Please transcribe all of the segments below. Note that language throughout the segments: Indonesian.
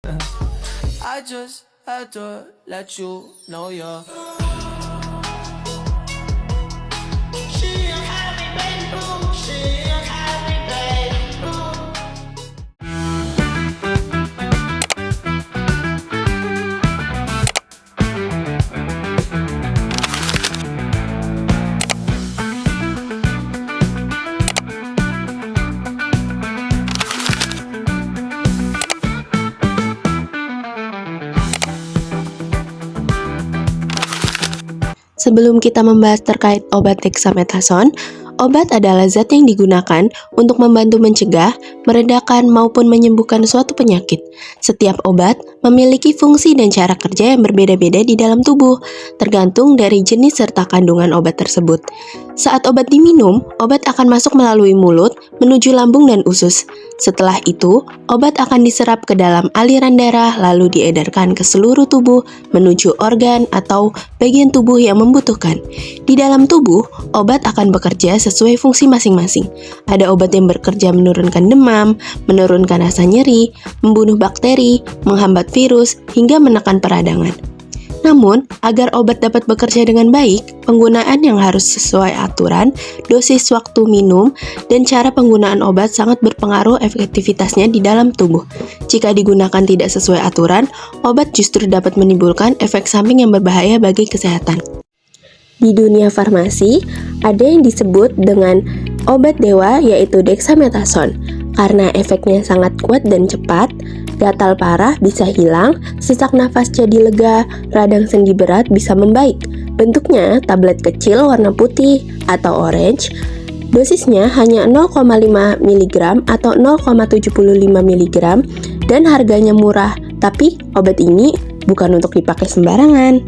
I just had to let you know you're. She a happy baby boo. She a happy baby boo. Sebelum kita membahas terkait obat dexamethasone, obat adalah zat yang digunakan untuk membantu mencegah, meredakan, maupun menyembuhkan suatu penyakit. Setiap obat memiliki fungsi dan cara kerja yang berbeda-beda di dalam tubuh, tergantung dari jenis serta kandungan obat tersebut. Saat obat diminum, obat akan masuk melalui mulut menuju lambung dan usus. Setelah itu, obat akan diserap ke dalam aliran darah lalu diedarkan ke seluruh tubuh menuju organ atau bagian tubuh yang membutuhkan. Di dalam tubuh, obat akan bekerja sesuai fungsi masing-masing. Ada obat yang bekerja menurunkan demam, menurunkan rasa nyeri, membunuh bakteri, menghambat virus, hingga menekan peradangan. Namun, agar obat dapat bekerja dengan baik, penggunaan yang harus sesuai aturan, dosis waktu minum, dan cara penggunaan obat sangat berpengaruh efektivitasnya di dalam tubuh. Jika digunakan tidak sesuai aturan, obat justru dapat menimbulkan efek samping yang berbahaya bagi kesehatan. Di dunia farmasi, ada yang disebut dengan obat dewa yaitu dexamethasone. Karena efeknya sangat kuat dan cepat, gatal parah bisa hilang, sesak nafas jadi lega, radang sendi berat bisa membaik. Bentuknya tablet kecil warna putih atau orange. Dosisnya hanya 0,5 mg atau 0,75 mg dan harganya murah. Tapi obat ini bukan untuk dipakai sembarangan.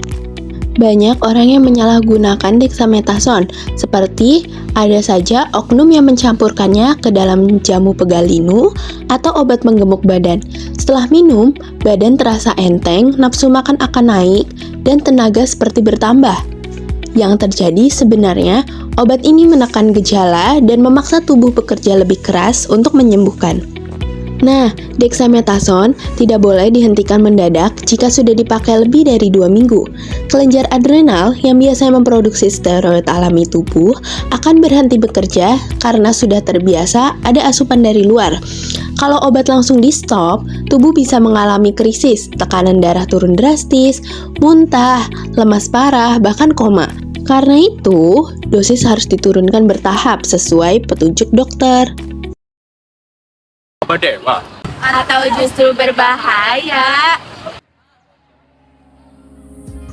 Banyak orang yang menyalahgunakan dexamethasone, seperti ada saja oknum yang mencampurkannya ke dalam jamu pegalinu atau obat menggemuk badan. Setelah minum, badan terasa enteng, nafsu makan akan naik, dan tenaga seperti bertambah. Yang terjadi sebenarnya, obat ini menekan gejala dan memaksa tubuh bekerja lebih keras untuk menyembuhkan. Nah, dexamethasone tidak boleh dihentikan mendadak jika sudah dipakai lebih dari 2 minggu. Kelenjar adrenal yang biasanya memproduksi steroid alami tubuh akan berhenti bekerja karena sudah terbiasa ada asupan dari luar. Kalau obat langsung di-stop, tubuh bisa mengalami krisis, tekanan darah turun drastis, muntah, lemas parah, bahkan koma. Karena itu, dosis harus diturunkan bertahap sesuai petunjuk dokter. Obat dewa Atau justru berbahaya?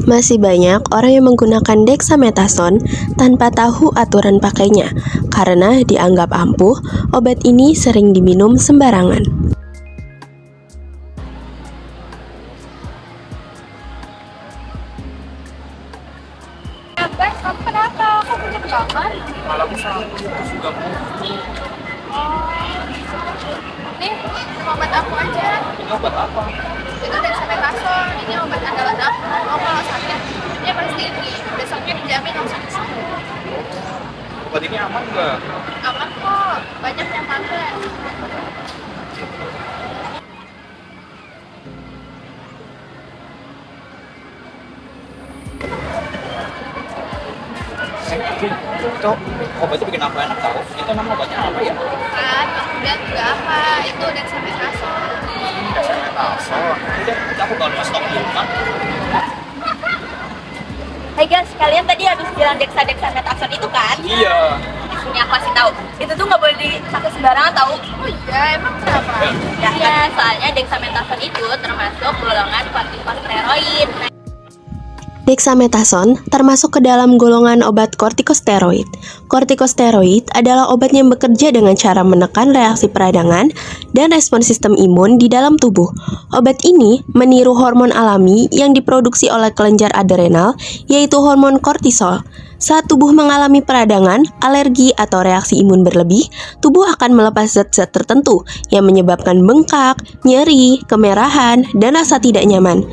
Masih banyak orang yang menggunakan dexamethasone tanpa tahu aturan pakainya karena dianggap ampuh. Obat ini sering diminum sembarangan. Guys, kamu kenapa? Kamu punya kangen? malam juga Nih, obat aku aja. ini obat apa? Itu dexamethasone. Ini obat andalan aku. Oh, kalau sakit, dia pasti ini. Besoknya dijamin langsung sembuh. Obat ini aman nggak? Aman kok. Banyak yang pakai. Itu obatnya bikin aku enak tau. Itu nama obatnya apa ya? Kan, aku bilang juga apa. Itu dexamethasone. Dexamethasone. Udah, aku kalau mau stok di rumah. Hai guys, kalian tadi habis bilang dexamethasone itu kan? Iya. Ini aku kasih tahu. Itu tuh nggak boleh dipakai sembarangan tahu. Oh iya, emang kenapa? Ya, soalnya dexamethasone itu termasuk golongan kortikosteroid. Dexamethasone termasuk ke dalam golongan obat kortikosteroid. Kortikosteroid adalah obat yang bekerja dengan cara menekan reaksi peradangan dan respon sistem imun di dalam tubuh. Obat ini meniru hormon alami yang diproduksi oleh kelenjar adrenal, yaitu hormon kortisol. Saat tubuh mengalami peradangan, alergi, atau reaksi imun berlebih, tubuh akan melepas zat-zat tertentu yang menyebabkan bengkak, nyeri, kemerahan, dan rasa tidak nyaman.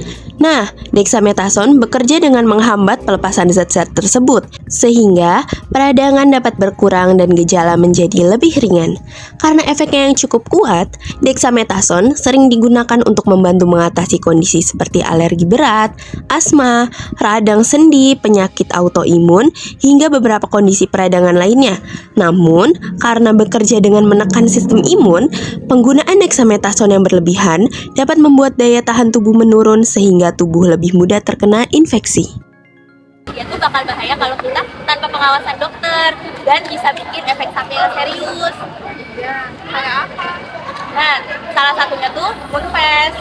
Nah, dexamethasone bekerja dengan menghambat pelepasan zat-zat tersebut, sehingga peradangan dapat berkurang dan gejala menjadi lebih ringan. Karena efeknya yang cukup kuat, dexamethasone sering digunakan untuk membantu mengatasi kondisi seperti alergi berat, asma, radang sendi, penyakit autoimun, hingga beberapa kondisi peradangan lainnya. Namun, karena bekerja dengan menekan sistem imun, penggunaan dexamethasone yang berlebihan dapat membuat daya tahan tubuh menurun sehingga tubuh lebih mudah terkena infeksi. Itu bakal bahaya kalau kita tanpa pengawasan dokter dan bisa bikin efek samping yang serius. Ya, kayak apa? Nah, salah satunya tuh Moonfast.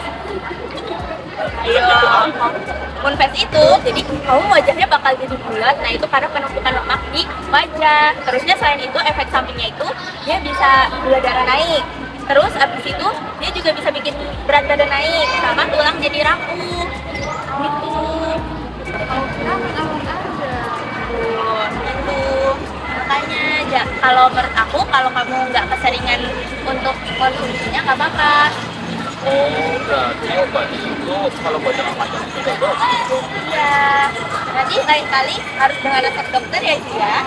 Ayo, Moonfast itu, jadi kamu wajahnya bakal jadi bulat. Nah, itu karena penumpukan lemak di wajah. Terusnya selain itu, efek sampingnya itu dia bisa gula darah naik. Terus abis itu dia juga bisa bikin berat badan naik, sama tulang jadi rapuh. Gitu. Gitu. Makanya kalau menurut aku, kalau kamu nggak keseringan untuk konsumsinya nggak apa-apa. Berarti obat itu kalau buat jangka panjang juga bagus. Iya. Nanti lain kali harus dengan resep dokter ya, Ji ya.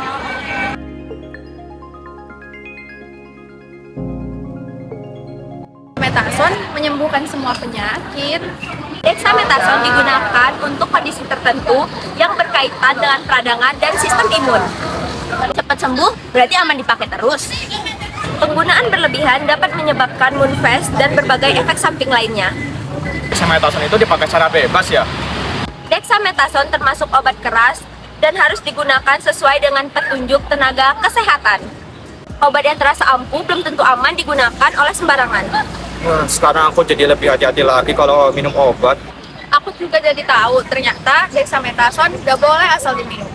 Dexamethasone menyembuhkan semua penyakit. Dexamethasone digunakan untuk kondisi tertentu yang berkaitan dengan peradangan dan sistem imun. Cepat sembuh berarti aman dipakai terus. Penggunaan berlebihan dapat menyebabkan Moonfast dan berbagai efek samping lainnya. Dexamethasone itu dipakai secara bebas ya? Dexamethasone termasuk obat keras dan harus digunakan sesuai dengan petunjuk tenaga kesehatan. Obat yang terasa ampuh belum tentu aman digunakan oleh sembarangan. Sekarang aku jadi lebih hati-hati lagi kalau minum obat. Aku juga jadi tahu ternyata dexamethasone gak boleh asal diminum.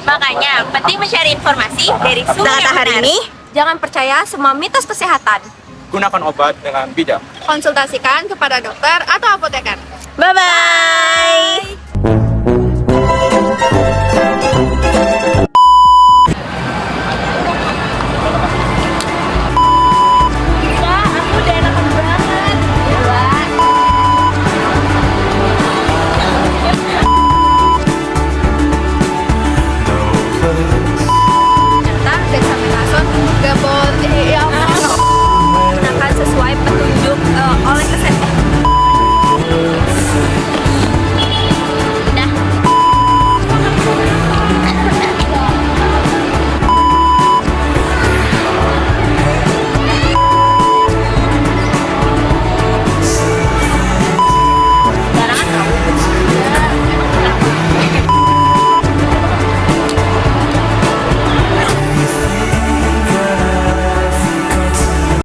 Makanya penting mencari informasi dari sumber yang hari benar. ini, Jangan percaya semua mitos kesehatan. Gunakan obat dengan bijak. konsultasikan kepada dokter atau apoteker. Bye-bye!